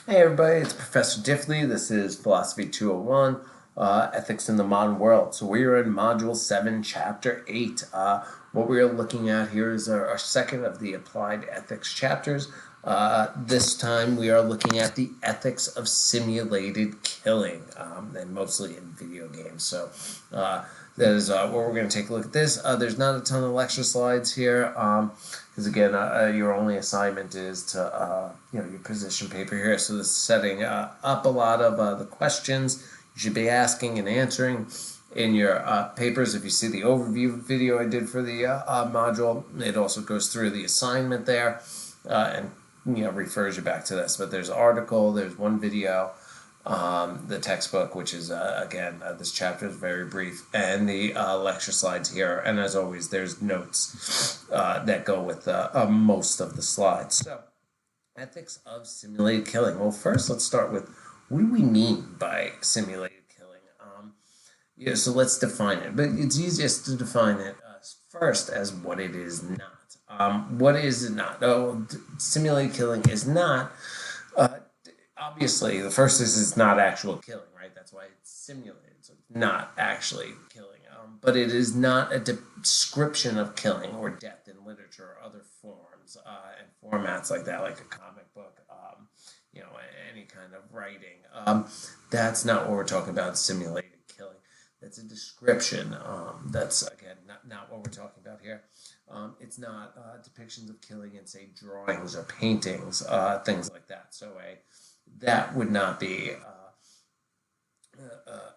Hey everybody, it's Professor Diffley. This is Philosophy 201, Ethics in the Modern World. So we are in Module 7, Chapter 8. What we are looking at here is our second of the Applied Ethics chapters. This time we are looking at the ethics of simulated killing, and mostly in video games. So that is what we're going to take a look at this. There's not a ton of lecture slides here. Because again, your only assignment is to, your position paper here. So this is setting up a lot of the questions you should be asking and answering in your papers. If you see the overview video I did for the module, it also goes through the assignment there and refers you back to this. But there's an article, there's one video, the textbook, which is, again, this chapter is very brief, and the lecture slides here. And as always, there's notes that go with most of the slides. So, ethics of simulated killing. Well, first, let's start with what do we mean by simulated killing? So let's define it. But it's easiest to define it first as what it is not. What is it not? Oh, simulated killing is not. Obviously, the first is it's not actual killing, right? That's why it's simulated, so it's not actually killing. But it is not a description of killing or death in literature or other forms and formats like that, like a comic book, any kind of writing. That's not what we're talking about, simulated killing. That's a description. That's, again, not what we're talking about here. It's not depictions of killing in, say, drawings or paintings, things like that. So that would not be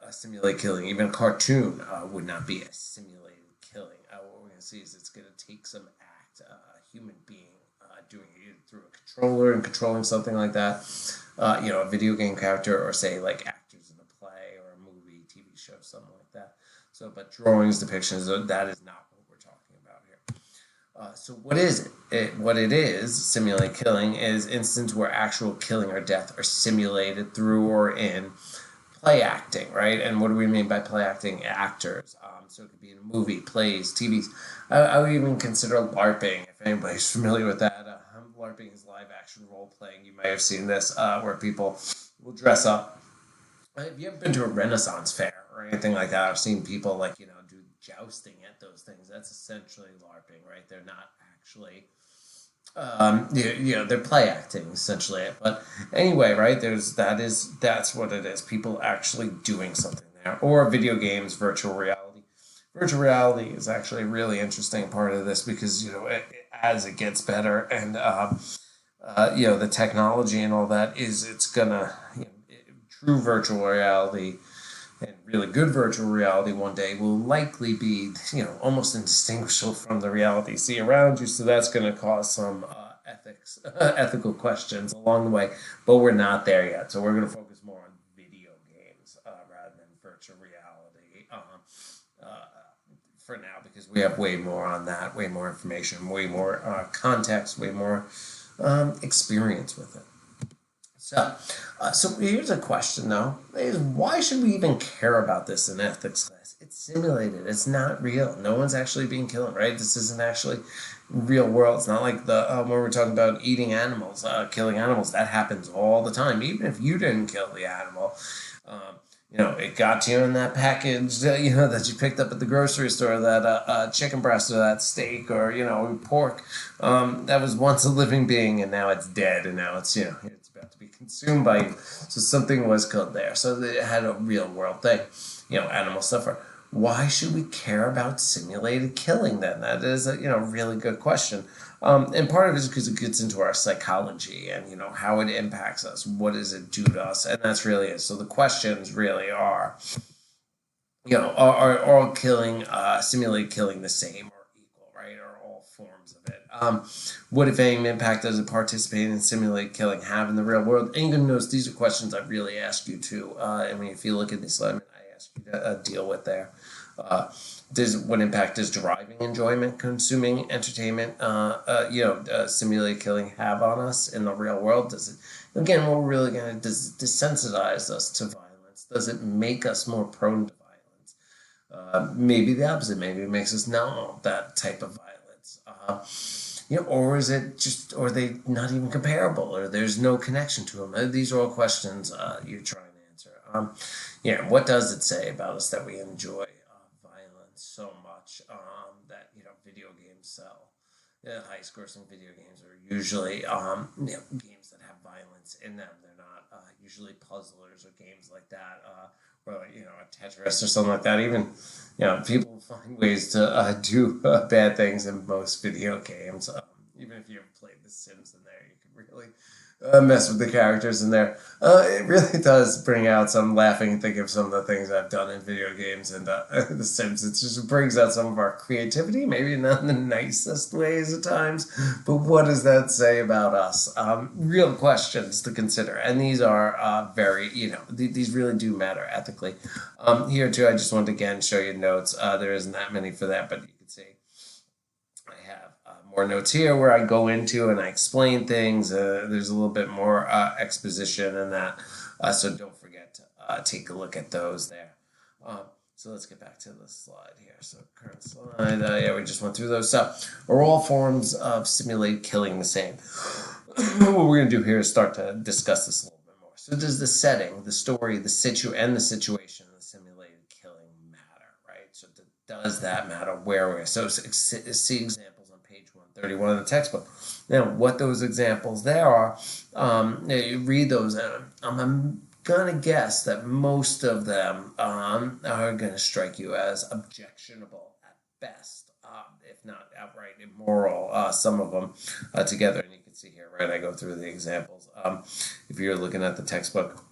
a simulated killing. Even a cartoon would not be a simulated killing. What we're going to see is it's going to take some act, a human being doing it through a controller and controlling something like that. A video game character, or say like actors in a play or a movie, TV show, something like that. So, but drawings, depictions, that is not what we're talking about here. So what is it? What it is, simulated killing, is instance where actual killing or death are simulated through or in play acting, right? And what do we mean by play acting? Actors. So it could be in a movie, plays, TVs. I would even consider LARPing, if anybody's familiar with that. LARPing is live action role playing. You may have seen this, where people will dress up. Have you ever been to a Renaissance fair or anything like that? I've seen people do jousting at those things. That's essentially LARPing, right? They're not actually, they're play acting essentially. But anyway, right? That's what it is. People actually doing something there, or video games, virtual reality. Virtual reality is actually a really interesting part of this because as it gets better and the technology and all that it's gonna true virtual reality and really good virtual reality one day will likely be almost indistinguishable from the reality you see around you. So that's going to cause some ethical questions along the way, but we're not there yet. So we're going to focus more on video games rather than virtual reality for now, because we have way more on that, way more information, way more context, way more experience with it. So here's a question, though: is why should we even care about this in ethics class? It's simulated. It's not real. No one's actually being killed, right? This isn't actually real world. It's not like the when we're talking about eating animals, killing animals. That happens all the time. Even if you didn't kill the animal, it got to you in that package, that you picked up at the grocery store, that chicken breast or that steak or, pork, that was once a living being and now it's dead and now it's about to be consumed by you. So something was killed there. So it had a real world thing, animals suffer. Why should we care about simulated killing then? That is a, really good question. And part of it is because it gets into our psychology and, how it impacts us. What does it do to us? And that's really it. So the questions really are, are all killing, simulated killing the same or equal, right? Or all forms of it? What, if any, impact does a participating in simulated killing have in the real world? And you can notice these are questions I really ask you to. If you look at the assignment, I ask you to deal with there. What impact does deriving enjoyment, consuming entertainment, simulated killing have on us in the real world? Does it, again, what we're really going to desensitize us to violence? Does it make us more prone to violence? Maybe the opposite. Maybe it makes us know that type of violence. or is it just, or are they not even comparable, or there's no connection to them? These are all questions you're trying to answer. What does it say about us that we enjoy violence so much that video games sell? Highest grossing video games are usually games that have violence in them. They're not usually puzzlers or games like that, or a Tetris or something like that. Even people find ways to do bad things in most video games. Even if you haven't played The Sims in there, you can really mess with the characters in there. It really does bring out some laughing and think of some of the things I've done in video games and The Sims. It just brings out some of our creativity, maybe not in the nicest ways at times, but what does that say about us? Real questions to consider, and these are very, these really do matter ethically. Here too, I just wanted to again show you notes. There isn't that many for that, but you can see I have more notes here where I go into and I explain things. There's a little bit more exposition in that, so don't forget to take a look at those there. So let's get back to the slide here. So current slide, we just went through those. So are all forms of simulated killing the same? What we're going to do here is start to discuss this a little bit more. So does the setting, the story, the situation of the simulated killing matter, right? So does that matter where we're? So see examples on page 131 of the textbook. Now, what those examples there are, you read those, and I'm going to guess that most of them are going to strike you as objectionable at best, if not outright immoral, some of them together. And you can see here, right, I go through the examples. If you're looking at the textbook,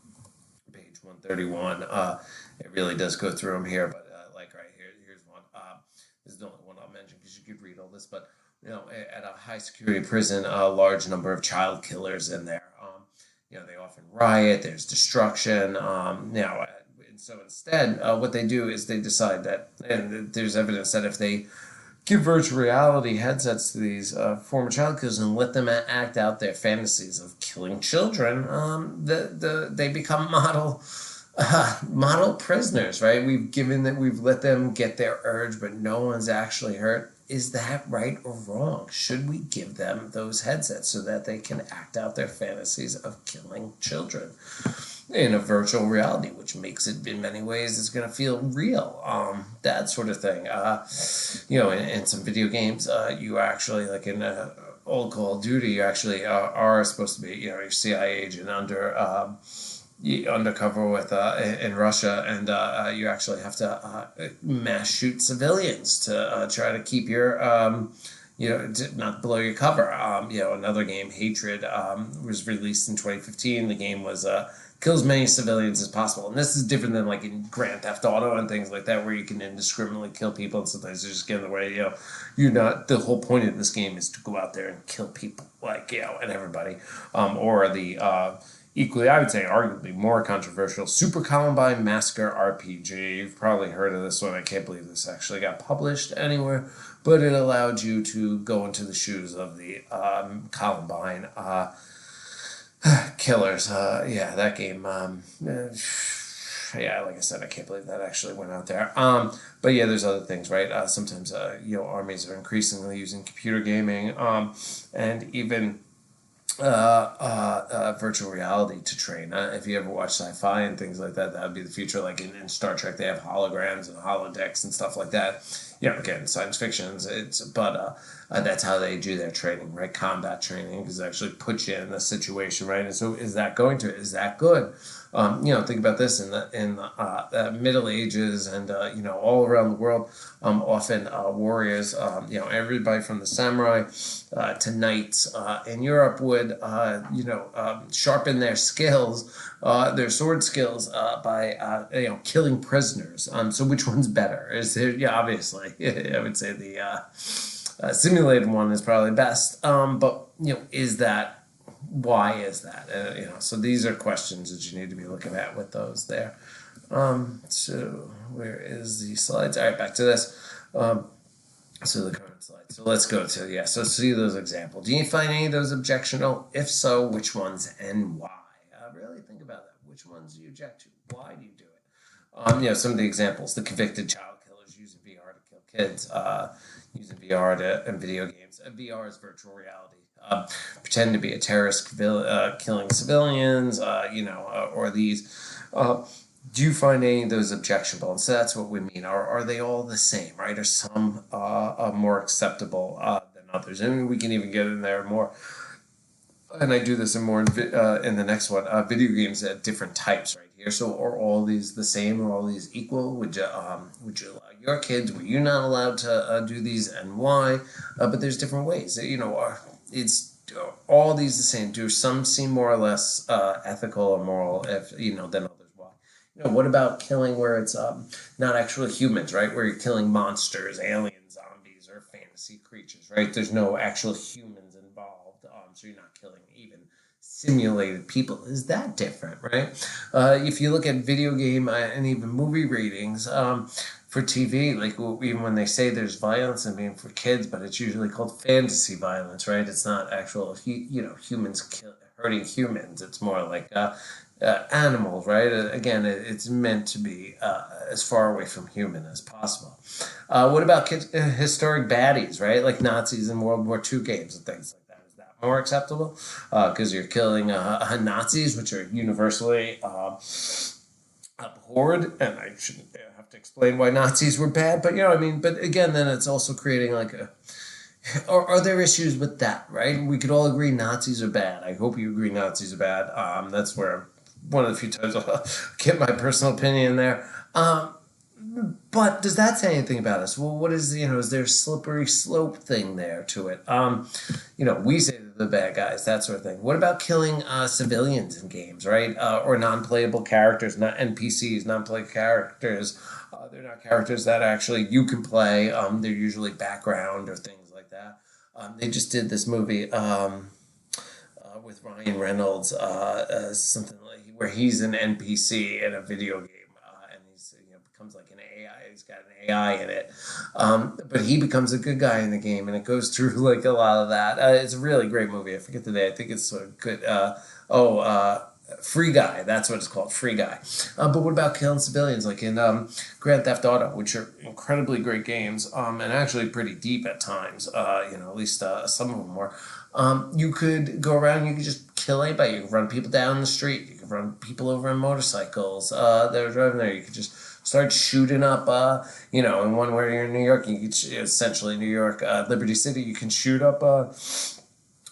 page 131, it really does go through them here, but like right here, here's one. This is the only one I'll mention because you could read all this, but at a high security prison, a large number of child killers in there. They often riot. There's destruction. And so instead, what they do is they decide that, and there's evidence that if they give virtual reality headsets to these former child killers and let them act out their fantasies of killing children, they become model prisoners, right? We've let them get their urge, but no one's actually hurt. Is that right or wrong? Should we give them those headsets so that they can act out their fantasies of killing children in a virtual reality, which makes it in many ways it's going to feel real, that sort of thing. In some video games, you actually, like in old Call of Duty, you actually are supposed to be, your CIA agent undercover with in Russia, and you actually have to mass shoot civilians to try to keep your to not blow your cover. Another game, Hatred, was released in 2015. The game was kill as many civilians as possible, and this is different than like in Grand Theft Auto and things like that, where you can indiscriminately kill people, and sometimes they just get in the way. You're not. The whole point of this game is to go out there and kill people, and everybody, or the equally, I would say, arguably more controversial Super Columbine Massacre RPG. You've probably heard of this one. I can't believe this actually got published anywhere, but it allowed you to go into the shoes of the Columbine killers. That game. Like I said, I can't believe that actually went out there. But there's other things, right? Sometimes, armies are increasingly using computer gaming, and even virtual reality to train. If you ever watch sci-fi and things like that, that would be the future. Like in Star Trek, they have holograms and holodecks and stuff like that. Again, science fiction. But that's how they do their training, right? Combat training, because it actually puts you in the situation, right? And so, is that good? Think about this in the Middle Ages and all around the world. Often warriors, everybody from the samurai to knights in Europe would sharpen their skills, their sword skills by killing prisoners. So which one's better? Is there? Obviously, I would say the simulated one is probably best. But is that? Why is that? So these are questions that you need to be looking at with those there. So where is the slides? All right, back to this. So the current slide. So let's go to, so see those examples. Do you find any of those objectionable? If so, which ones and why? Really think about that. Which ones do you object to? Why do you do it? Some of the examples, the convicted child killers using VR to kill kids. using VR and video games. VR is virtual reality. Pretend to be a terrorist killing civilians, or these. Do you find any of those objectionable? And so that's what we mean. Are they all the same, right? Are some more acceptable than others? And we can even get in there more. And I do this in more in the next one. Video games at different types right here. So are all these the same? Are all these equal? Would you allow your kids? Were you not allowed to do these, and why? But there's different ways. It's all these the same? Do some seem more or less ethical or moral, if than others? Why? What about killing where it's not actually humans, right? Where you're killing monsters, aliens, zombies, or fantasy creatures, right? There's no actual humans involved, so you're not killing even simulated people. Is that different, right? If you look at video game and even movie ratings for TV, like even when they say there's violence and being for kids, but it's usually called fantasy violence, right? It's not actual, humans hurting humans. It's more like animals, right? Again, it's meant to be as far away from human as possible. What about historic baddies, right? Like Nazis in World War II games and things like that. Is that more acceptable? Because you're killing Nazis, which are universally abhorred, and I shouldn't have to explain why Nazis were bad, but but again, then it's also creating like are there issues with that, right? We could all agree Nazis are bad. I hope you agree Nazis are bad. That's where one of the few times I'll get my personal opinion there. But does that say anything about us? Well, what is there a slippery slope thing there to it? We say they're the bad guys, that sort of thing. What about killing civilians in games, right? Or non-playable characters, not NPCs, non-playable characters. They're not characters that actually you can play. They're usually background or things like that. They just did this movie with Ryan Reynolds, something like where he's an NPC in a video game, and he's becomes like an AI. He's got an AI in it, but he becomes a good guy in the game, and it goes through like a lot of that. It's a really great movie. I forget the name. I think it's sort of good. Free Guy, that's what it's called, Free Guy. But what about killing civilians, like in Grand Theft Auto, which are incredibly great games, and actually pretty deep at times. At least some of them were. You could go around, you could just kill anybody. You could run people down the street. You could run people over on motorcycles that are driving there. You could just start shooting up, in one where you're in New York, you could, essentially New York, Liberty City, you can shoot up,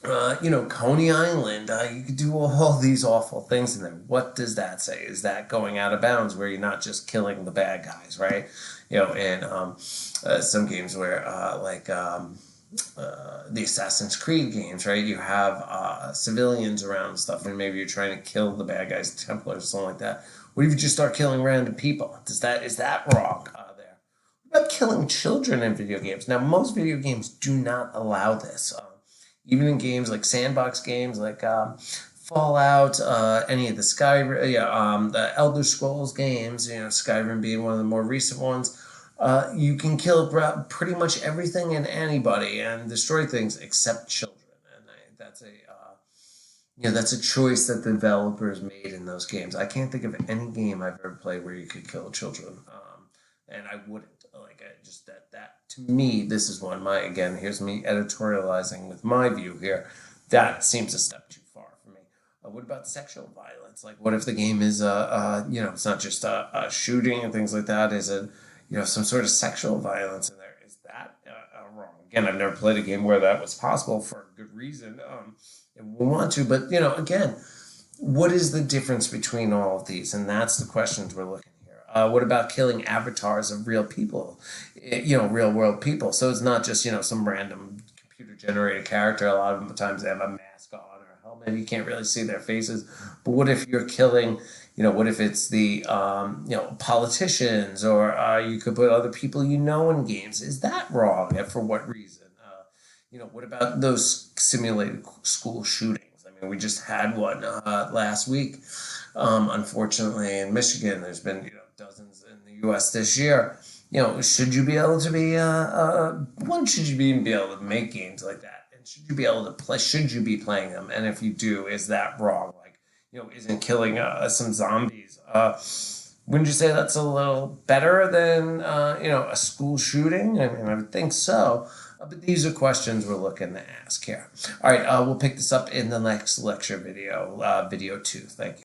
Coney Island. You could do all these awful things in there. What does that say? Is that going out of bounds where you're not just killing the bad guys, right? And some games where, the Assassin's Creed games, right? You have civilians around and stuff, and maybe you're trying to kill the bad guys, Templars, or something like that. What if you just start killing random people? Is that wrong there? What about killing children in video games? Now, most video games do not allow this. Even in games like sandbox games, like Fallout, any of the Skyrim, the Elder Scrolls games, Skyrim being one of the more recent ones. You can kill pretty much everything and anybody and destroy things except children, and that's a choice that the developers made in those games. I can't think of any game I've ever played where you could kill children, and I wouldn't. Just that to me, this is one. Here's me editorializing with my view here. That seems a step too far for me. What about sexual violence? Like, what if the game is it's not just a shooting and things like that? Is it some sort of sexual violence in there? Is that wrong? Again, I've never played a game where that was possible for a good reason. And we want to, but again, what is the difference between all of these? And that's the questions we're looking here. What about killing avatars of real people, real world people? So it's not just some random computer generated character. A lot of the times they have a mask on or a helmet. You can't really see their faces. But what if you're killing? What if it's the politicians, or you could put other people in games? Is that wrong? And for what reason? What about those simulated school shootings? I mean, we just had one last week. Unfortunately, in Michigan, there's been dozens in the U.S. this year. Should you be able to be one? Should you even be able to make games like that? And should you be able to play? Should you be playing them? And if you do, is that wrong? Isn't killing some zombies Wouldn't you say that's a little better than a school shooting? I mean, I would think so. But these are questions we're looking to ask here. All right, we'll pick this up in the next lecture video, video 2. Thank you.